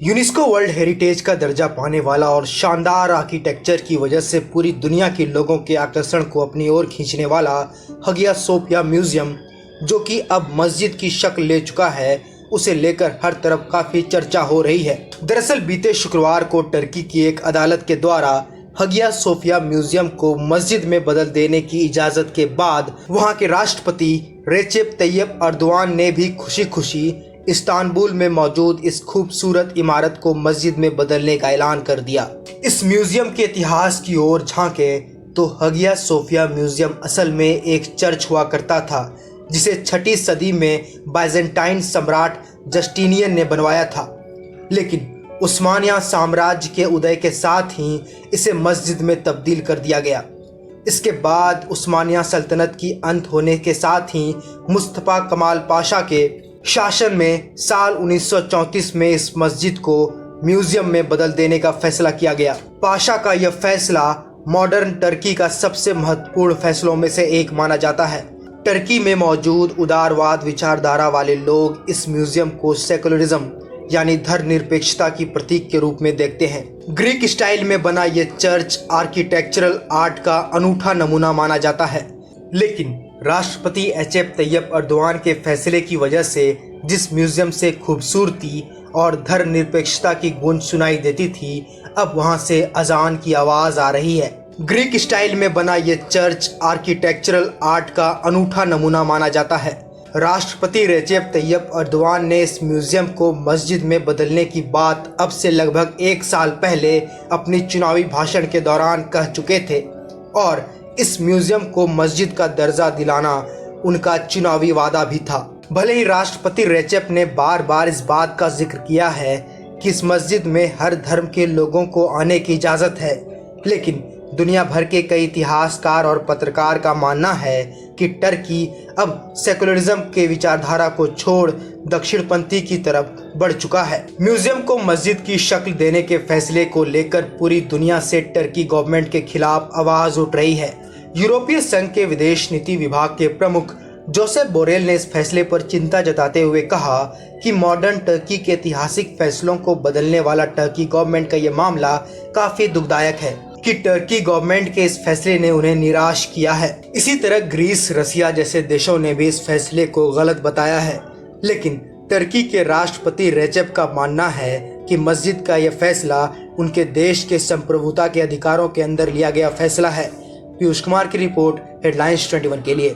UNESCO world heritage का दर्जा पाने वाला और शानदार आर्किटेक्चर की वजह से पूरी दुनिया के लोगों के आकर्षण को अपनी ओर खींचने वाला हगिया सोफिया म्यूजियम, जो कि अब मस्जिद की शक्ल ले चुका है, उसे लेकर हर तरफ काफ़ी चर्चा हो रही है। दरअसल बीते शुक्रवार को टर्की की एक अदालत के द्वारा हगिया सोफिया म्यूजियम को मस्जिद में बदल देने की इजाज़त के बाद वहां के राष्ट्रपति रेचेप तैयब अर्दोआन ने भी खुशी खुशी इस्तांबुल में मौजूद इस खूबसूरत इमारत को मस्जिद में बदलने का ऐलान कर दिया। इस म्यूजियम के इतिहास की ओर झांके तो हगिया सोफिया म्यूजियम असल में एक चर्च हुआ करता था, जिसे 6ठी सदी में बाइजेंटाइन सम्राट जस्टिनियन ने बनवाया था। लेकिन उस्मानिया साम्राज्य के उदय के साथ ही इसे मस्जिद में तब्दील कर दिया गया। इसके बाद उस्मानिया सल्तनत की अंत होने के साथ ही मुस्तफ़ा कमाल पाशा के शासन में साल 1934 में इस मस्जिद को म्यूजियम में बदल देने का फैसला किया गया। पाशा का यह फैसला मॉडर्न टर्की का सबसे महत्वपूर्ण फैसलों में से एक माना जाता है। टर्की में मौजूद उदारवाद विचारधारा वाले लोग इस म्यूजियम को सेकुलरिज्म यानी धर्मनिरपेक्षता की प्रतीक के रूप में देखते हैं। ग्रीक स्टाइल में बना यह चर्च आर्किटेक्चरल आर्ट का अनूठा नमूना माना जाता है। लेकिन राष्ट्रपति रेचेप तैयब अर्दोआन के फैसले की वजह से जिस म्यूजियम से खूबसूरती और धर्मनिरपेक्षता की गूंज सुनाई देती थी, अब वहां से अजान की आवाज आ रही है। ग्रीक स्टाइल में बना यह चर्च आर्किटेक्चरल आर्ट का अनूठा नमूना माना जाता है। राष्ट्रपति रेचेप तैयब अर्दोआन ने इस म्यूजियम को मस्जिद में बदलने की बात अब से लगभग 1 साल पहले अपनी चुनावी भाषण के दौरान कह चुके थे और इस म्यूजियम को मस्जिद का दर्जा दिलाना उनका चुनावी वादा भी था। भले ही राष्ट्रपति रेचेप ने बार बार इस बात का जिक्र किया है कि इस मस्जिद में हर धर्म के लोगों को आने की इजाज़त है, लेकिन दुनिया भर के कई इतिहासकार और पत्रकार का मानना है कि टर्की अब सेकुलरिज्म के विचारधारा को छोड़ दक्षिणपंथी की तरफ बढ़ चुका है। म्यूजियम को मस्जिद की शक्ल देने के फैसले को लेकर पूरी दुनिया से टर्की गवर्नमेंट के खिलाफ आवाज उठ रही है। यूरोपीय संघ के विदेश नीति विभाग के प्रमुख जोसेफ बोरेल ने इस फैसले पर चिंता जताते हुए कहा कि मॉडर्न टर्की के ऐतिहासिक फैसलों को बदलने वाला टर्की गवर्नमेंट का यह मामला काफी दुखदायक है कि टर्की गवर्नमेंट के इस फैसले ने उन्हें निराश किया है। इसी तरह ग्रीस, रसिया जैसे देशों ने भी इस फैसले को गलत बताया है। लेकिन टर्की के राष्ट्रपति रेचेप का मानना है कि मस्जिद का यह फैसला उनके देश के संप्रभुता के अधिकारों के अंदर लिया गया फैसला है। पीयूष कुमार की रिपोर्ट, हेडलाइंस 21 के लिए।